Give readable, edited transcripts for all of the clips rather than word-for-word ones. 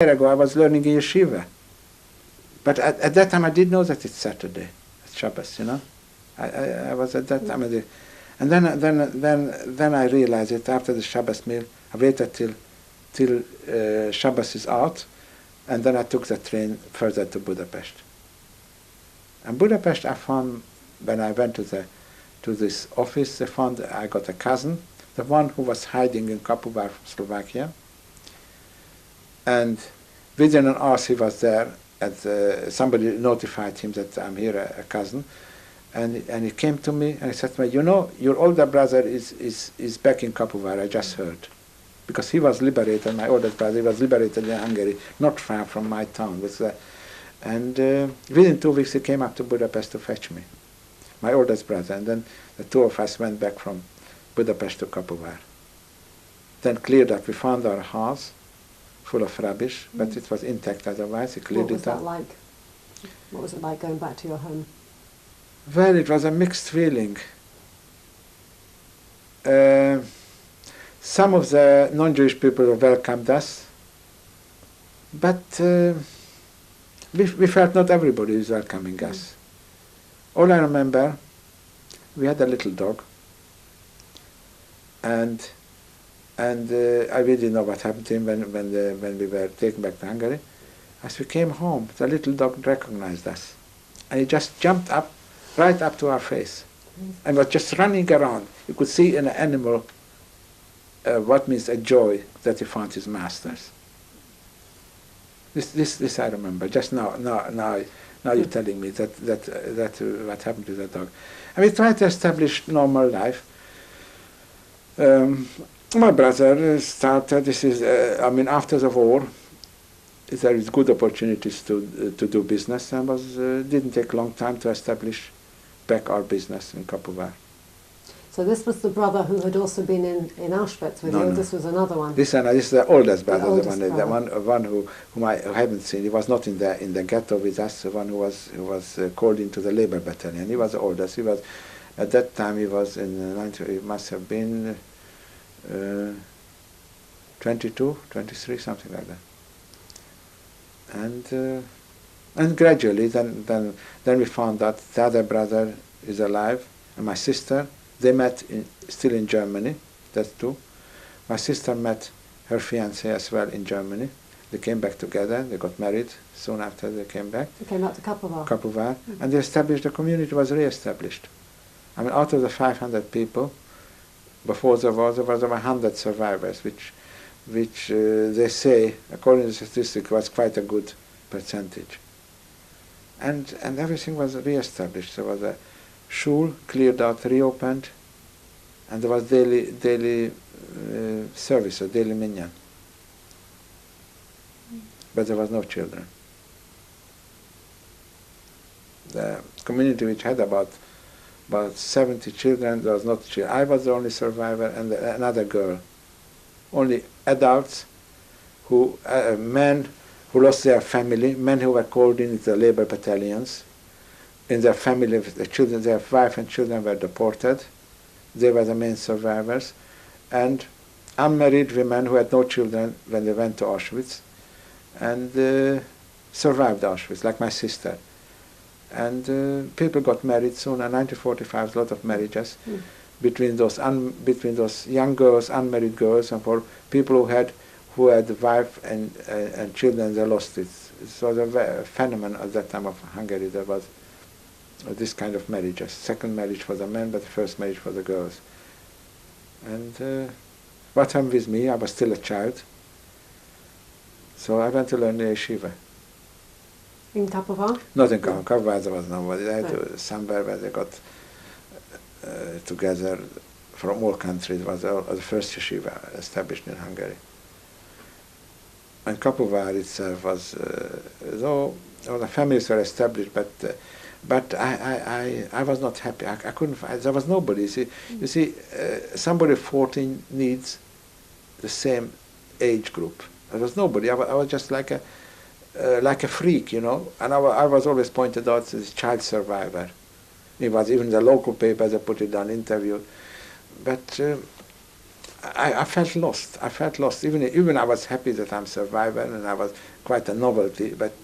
year ago I was learning in yeshiva. But at that time I didn't know that it's Saturday, it's Shabbos, you know. I was at that time, and then I realized it after the Shabbos meal. I waited till Shabbos is out, and then I took the train further to Budapest. And Budapest, I found when I went to this office, I got a cousin, the one who was hiding in Kapuvar, Slovakia, and within an hour he was there. And somebody notified him that I'm here, a cousin, and he came to me and he said to me, you know, your older brother is back in Kapuvar, I just heard. Because he was liberated, my oldest brother, he was liberated in Hungary, not far from my town. And within 2 weeks he came up to Budapest to fetch me, my oldest brother, and then the two of us went back from Budapest to Kapuvar. Then cleared up, we found our house, full of rubbish, but it was intact otherwise. He cleared it up. What was that like? What was it like going back to your home? Well, it was a mixed feeling. Some of the non-Jewish people welcomed us, but we felt not everybody was welcoming us. All I remember, we had a little dog, and I really didn't know what happened to him when we were taken back to Hungary. As we came home, the little dog recognized us, and he just jumped up, right up to our face, and was just running around. You could see in an animal what means a joy that he found his masters. This I remember. Just now you're telling me that what happened to the dog. And we tried to establish normal life. My brother started, after the war, there is good opportunities to do business, and didn't take a long time to establish back our business in Kapuvar. So this was the brother who had also been in Auschwitz with you? No. This was another one? This is the oldest brother, The one whom I haven't seen. He was not in the ghetto with us, the one who was called into the labor battalion. He was the oldest. He was, at that time he was he must have been 22, 23, something like that. And gradually, then we found that the other brother is alive, and my sister. They met still in Germany. That's true. My sister met her fiancé as well in Germany. They came back together. They got married soon after they came back. They came back to Kapuvar. Mm-hmm. And they established, the community was re-established. I mean, out of the 500 people, before the war, there was over 100 survivors, which they say, according to the statistics, was quite a good percentage. And everything was re-established. There was a shul cleared out, reopened, and there was daily service, or daily minyan. But there was no children. The community, which had about 70 children, there was not children. I was the only survivor, and another girl. Only adults, men who lost their family, men who were called into the labor battalions. In their family, the children, their wife and children were deported. They were the main survivors. And unmarried women who had no children when they went to Auschwitz and survived Auschwitz, like my sister. And people got married soon. In 1945, a lot of marriages between those young girls, unmarried girls, and for people who had wife and children, they lost it. It was a phenomenon at that time of Hungary. There was this kind of marriages. Second marriage for the men, but the first marriage for the girls. And what happened with me, I was still a child. So I went to learn the yeshiva. In Kapuvar? Not in Kapuvar, there was nobody. I had to somewhere where they got together from all countries. It was the first yeshiva established in Hungary. And Kapuvar itself was, though all the families were established, but I was not happy. I couldn't find, there was nobody. You see, somebody 14 needs the same age group. There was nobody. I was just like a freak, you know. And I was always pointed out as a child survivor. It was even the local papers that put it on interview. But I felt lost. I felt lost. Even I was happy that I'm survivor and I was quite a novelty. But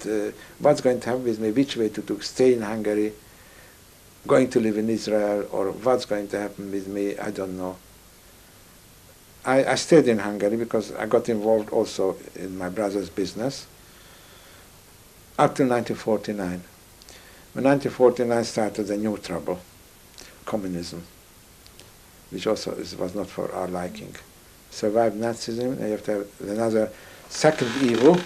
what's going to happen with me? Which way to do? Stay in Hungary, going to live in Israel, or what's going to happen with me? I don't know. I stayed in Hungary because I got involved also in my brother's business up till 1949. When 1949 started a new trouble, communism, which also was not for our liking. Survived Nazism, and you have to have another second evil,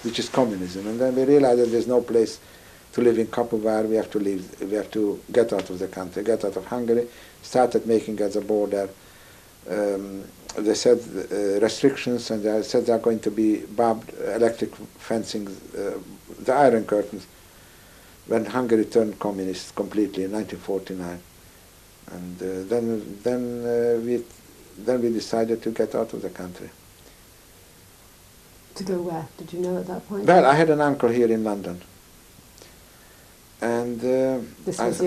which is communism. And then we realized that there's no place to live in Kapuvar. We have to leave. We have to get out of the country, get out of Hungary. Started making at the border. They said restrictions, and they said there are going to be barbed electric fencing, the Iron Curtains, when Hungary turned communist completely in 1949. And then we decided to get out of the country. To go where? Did you know at that point? Well, I had an uncle here in London. And this was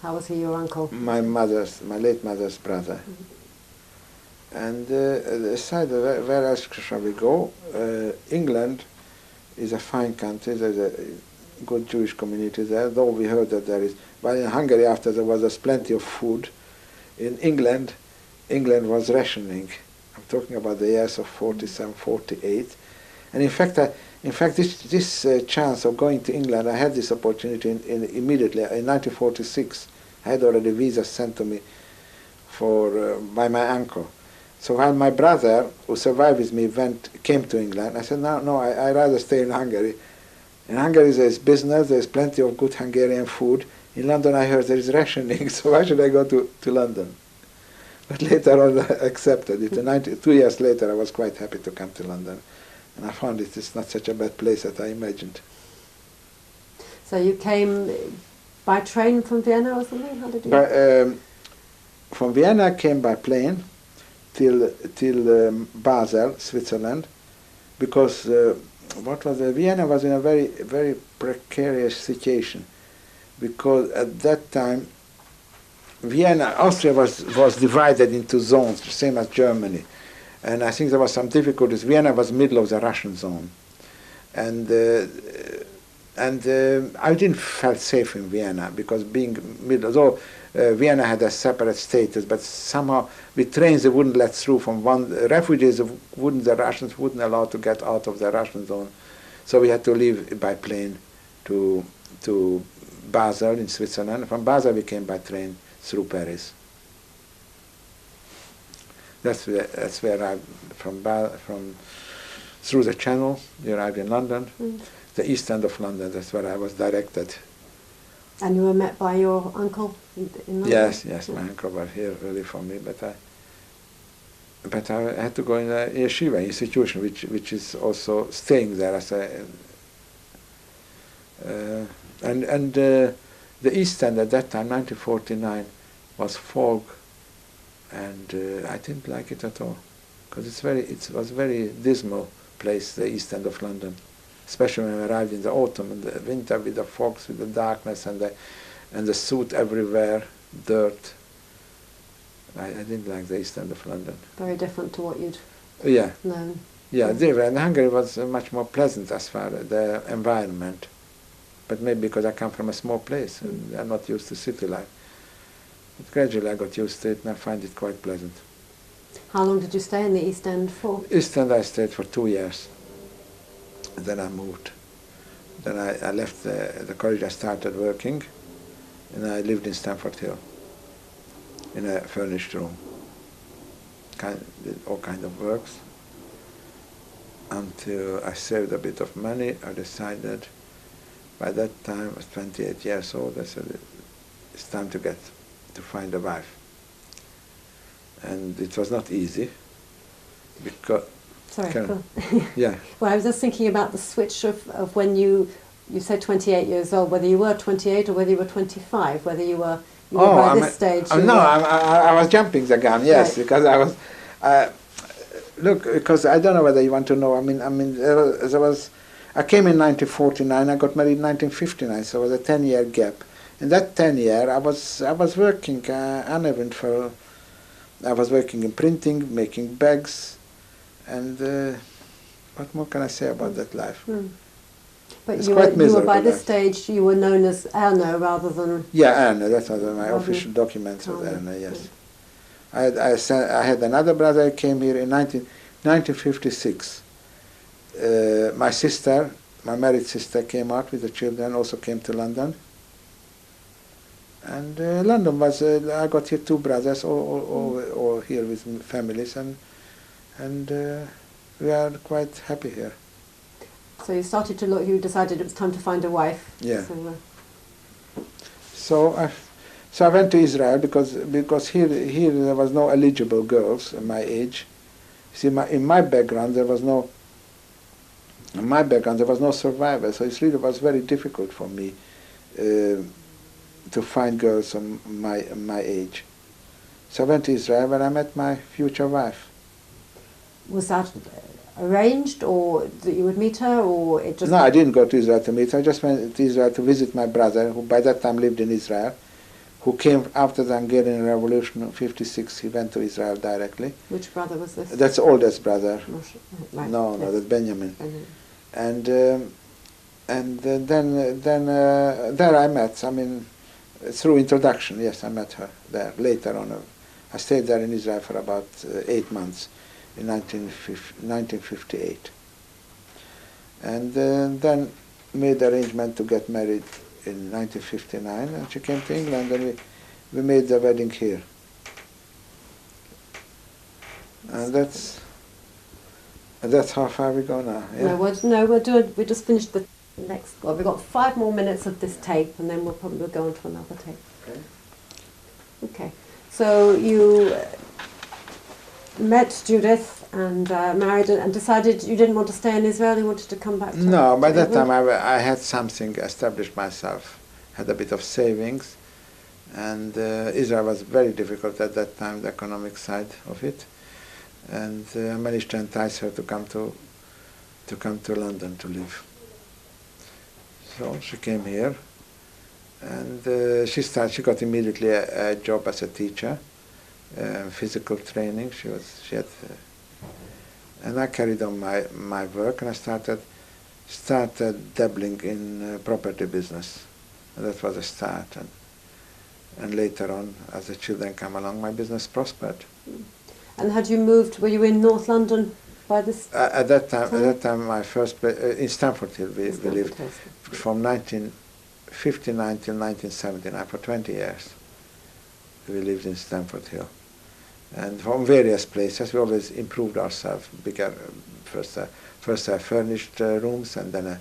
how was he your uncle? My late mother's brother. Mm-hmm. And decided where else shall we go? England is a fine country. There's a good Jewish community there, though we heard that there is. But in Hungary, after there was plenty of food. In England was rationing. I'm talking about the years of 47, 48. And in fact, this chance of going to England, I had this opportunity immediately. In 1946, I had already visas sent to me by my uncle. So while my brother, who survived with me, came to England, I said, no, I'd rather stay in Hungary. In Hungary there's business, there's plenty of good Hungarian food. In London I heard there is rationing, so why should I go to London? But later on I accepted it. 2 years later I was quite happy to come to London. And I found it's not such a bad place as I imagined. So you came by train from Vienna or something? How did you from Vienna I came by plane till Basel, Switzerland, because Vienna was in a very, very precarious situation, because at that time Austria was divided into zones, same as Germany, and I think there was some difficulties. Vienna was middle of the Russian zone, and I didn't feel safe in Vienna because being middle, although Vienna had a separate status, but somehow with trains they wouldn't let through from refugees the Russians wouldn't allow to get out of the Russian zone. So we had to leave by plane to Basel in Switzerland. From Basel we came by train through Paris. That's where I from through the Channel. We arrived in London, the East End of London. That's where I was directed. And you were met by your uncle in London? Yes, my uncle was here really for me, but I had to go in a yeshiva institution, which is also staying there as the East End at that time, 1949, was fog, and I didn't like it at all, because it was a very dismal place, the East End of London. Especially when I arrived in the autumn and the winter with the fogs, with the darkness and the soot everywhere, dirt. I didn't like the East End of London. Very different to what you'd known. Yeah, and Hungary was much more pleasant as far as the environment. But maybe because I come from a small place and I'm not used to city life. But gradually I got used to it and I find it quite pleasant. How long did you stay in the East End for? East End I stayed for 2 years. Then I moved. Then I left the college. I started working, and I lived in Stamford Hill in a furnished room. Did all kind of works until I saved a bit of money. I decided, by that time I was 28 years old, I said it's time to find a wife. And it was not easy because. Sorry. Cool. Yeah. Well, I was just thinking about the switch of when you said 28 years old, whether you were 28 or whether you were 25, whether you were by this stage. I was jumping the gun, yes, right. Because I was. Look, because I don't know whether you want to know. I mean, I came in 1949. I got married in 1959, so it was a 10-year gap. In that 10 year, I was working uneventful I was working in printing, making bags, and what more can I say about that life? But It's you quite were by miserable this life. stage, you were known as Erno rather than... Yeah, Erno, that was my Rather official documents was Tony. Erno, yes. I had another brother who came here in 1956. My sister, my married sister, came out with the children, also came to London. And London was, I got here 2 brothers, all here with families, and we are quite happy here. So you started to look, you decided it was time to find a wife. Yeah. So, So I went to Israel because here there was no eligible girls in my age. See, in my background there was no survivor, so it really was very difficult for me to find girls of my age. So I went to Israel where I met my future wife. was that arranged, or that you would meet her, or it just... No, I didn't go to Israel to meet her. I just went to Israel to visit my brother, who by that time lived in Israel, who came after the Hungarian Revolution in '56. He went to Israel directly. Which brother was this? That's the oldest brother. Right. No, Yes. that's Benjamin. Benjamin. And then there I met. I mean, through introduction. Yes, I met her there later on. I stayed there in Israel for about 8 months in 1958, and then made the arrangement to get married in 1959. And she came to England, and we made the wedding here. And that's how far we go now. Yeah? We just finished the next... Well, we've got 5 more minutes of this tape, and then we'll probably go on to another tape. Okay. So you met Judith and married and decided you didn't want to stay in Israel, you wanted to come back to... No, by that England? time I had something established myself, had a bit of savings, and Israel was very difficult at that time, the economic side of it. And I managed to entice her to come to London to live. So she came here, and she got immediately a job as a teacher, physical training. And I carried on my work, and I started dabbling in property business. And that was a start, and later on, as the children came along, my business prospered. And had you moved, were you in North London by this at that time, my first place, in Stamford Hill, we lived from 1959 till 1979, for 20 years. We lived in Stamford Hill. And from various places, we always improved ourselves, bigger, first I furnished rooms, and then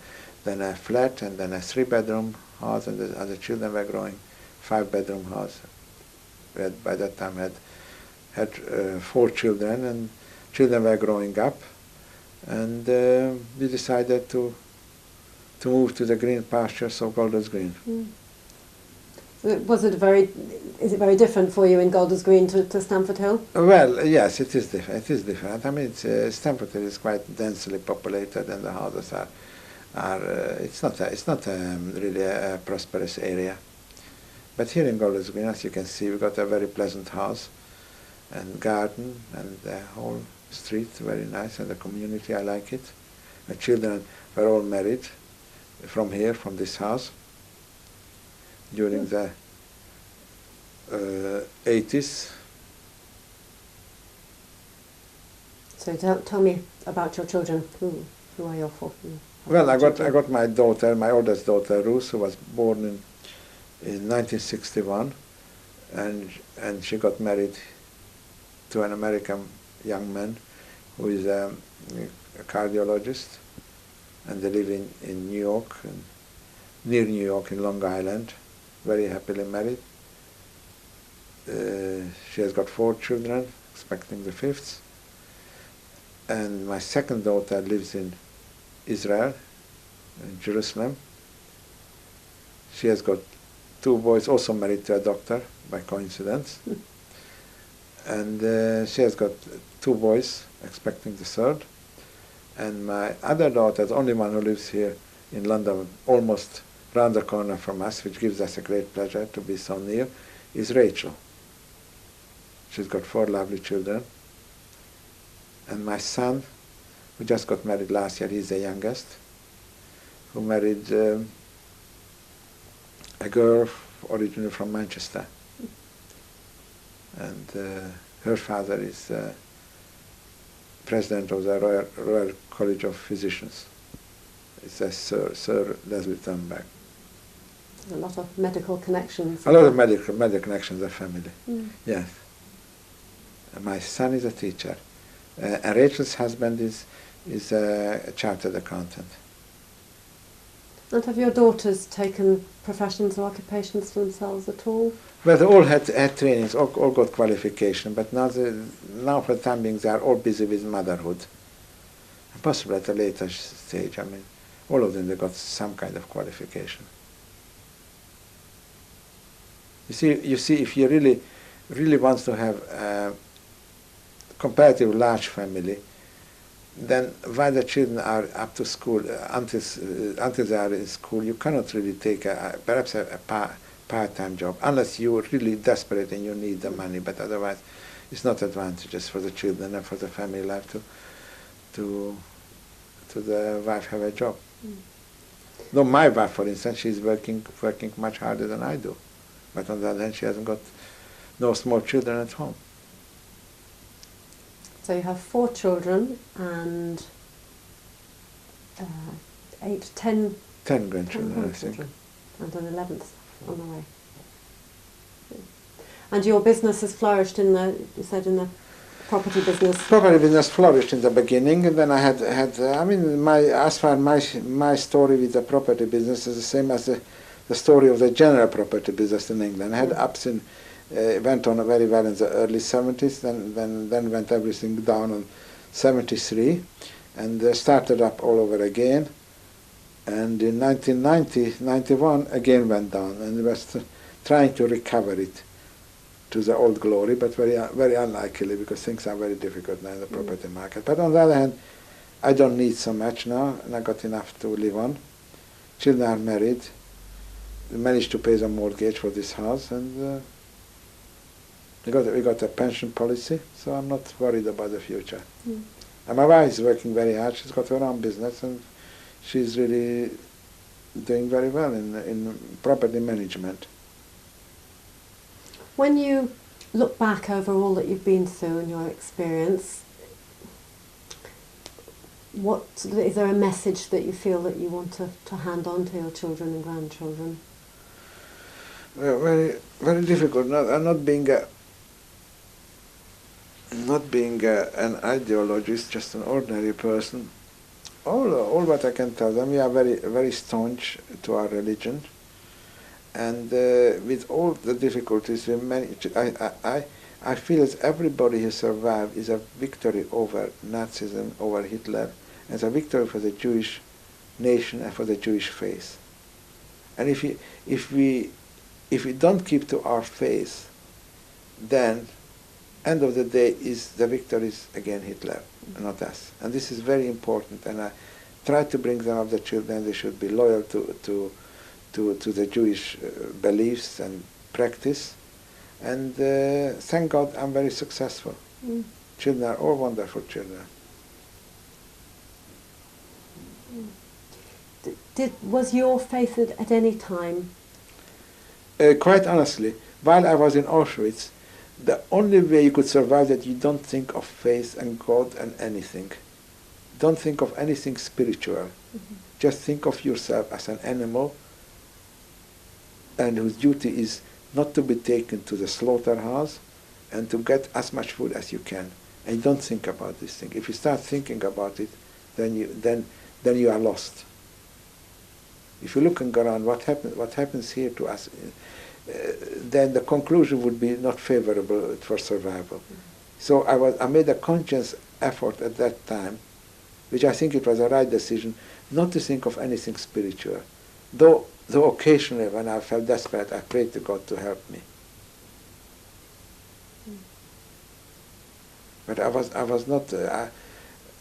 a flat, and then a 3-bedroom house, and as the children were growing, 5-bedroom house. We had, by that time, had 4 children, and children were growing up, and we decided to move to the green pastures of Golders Green. Is it very different for you in Golders Green to Stamford Hill? Well, yes, it is different. It is different. I mean, Stamford Hill is quite densely populated, and the houses are it's not really a prosperous area. But here in Golders Green, as you can see, we've got a very pleasant house and garden, and the whole street very nice, and the community, I like it. The children were all married from here, from this house, during the 80s. So tell me about your children. Who are your 4? Well, I got my daughter, my oldest daughter Ruth, who was born in 1961, and she got married to an American young man who is a cardiologist, and they live in New York, near New York in Long Island, very happily married. She has got 4 children, expecting the 5th. And my second daughter lives in Israel, in Jerusalem. She has got 2 boys, also married to a doctor, by coincidence. And she has got 2 boys, expecting the 3rd. And my other daughter, the only one who lives here in London, almost round the corner from us, which gives us a great pleasure to be so near, is Rachel. She's got 4 lovely children. And my son, who just got married last year, he's the youngest, who married a girl originally from Manchester. And her father is president of the Royal College of Physicians. It's a Sir Leslie Thunberg. A lot of medical connections. A lot of medical connections of family. Yes. And my son is a teacher. And Rachel's husband is a chartered accountant. And have your daughters taken professions or occupations for themselves at all? Well, they all had trainings, all got qualification, but now for the time being they are all busy with motherhood. And possibly at a later stage, I mean, all of them, they got some kind of qualification. You see, if you really want to have a comparative large family, then while the children are up to school, until they are in school, you cannot really take perhaps a part-time job, unless you're really desperate and you need the money, but otherwise it's not advantageous for the children and for the family life to the wife have a job. No, my wife, for instance, she's working much harder than I do. But on the other hand, she hasn't got no small children at home. So you have 4 children and 10 grandchildren, I think. And an 11th on the way. And your business has flourished in the property business? Property business flourished in the beginning, and then I had my story with the property business is the same as the story of the general property business in England. I had ups and went on very well in the early 70s, then went everything down in 73, and started up all over again. And in 91, again went down, and was trying to recover it to the old glory, but very unlikely, because things are very difficult now in the property market. But on the other hand, I don't need so much now, and I got enough to live on. Children are married. We managed to pay the mortgage for this house, and we got a pension policy, so I'm not worried about the future. And my wife is working very hard. She's got her own business, and she's really doing very well in property management. When you look back over all that you've been through and your experience, is there a message that you feel that you want to hand on to your children and grandchildren? Well, very, very difficult. Not being an ideologist, just an ordinary person. All what I can tell them, we are very, very staunch to our religion, and with all the difficulties we manage. I feel that everybody who survived is a victory over Nazism, over Hitler, and a victory for the Jewish nation and for the Jewish faith. And if we don't keep to our faith, then end of the day is the victory is again Hitler, not us. And this is very important. And I try to bring them up, the children. They should be loyal to the Jewish beliefs and practice. And thank God I'm very successful. Children are all wonderful children. Was your faith at any time? Quite honestly, while I was in Auschwitz, the only way you could survive that you don't think of faith and God and anything. Don't think of anything spiritual. Just think of yourself as an animal, and whose duty is not to be taken to the slaughterhouse and to get as much food as you can. And you don't think about this thing. If you start thinking about it, then you are lost. If you're looking around, what happens here to us, then the conclusion would be not favorable for survival. So I made a conscious effort at that time, which I think it was a right decision, not to think of anything spiritual. Though occasionally when I felt desperate, I prayed to God to help me. But I was not.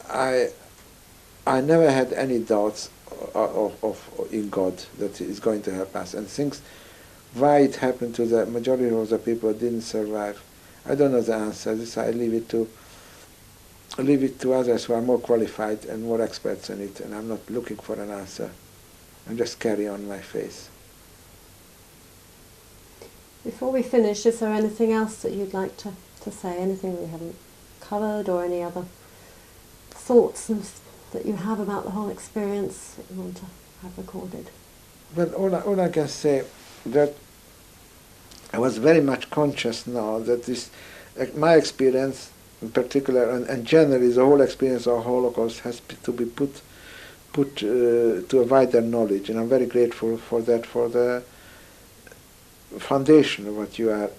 I never had any doubts in God that He is going to help us. And things, why it happened to the majority of the people who didn't survive, I don't know the answer. This I leave it to others who are more qualified and more experts in it, and I'm not looking for an answer. I just carry on my faith. Before we finish, is there anything else that you'd like to say? Anything we haven't covered, or any other thoughts that you have about the whole experience that you want to have recorded? Well, all I can say that I was very much conscious now that this, my experience in particular, and generally the whole experience of Holocaust has to be put to a wider knowledge, and I'm very grateful for that, for the foundation of what you are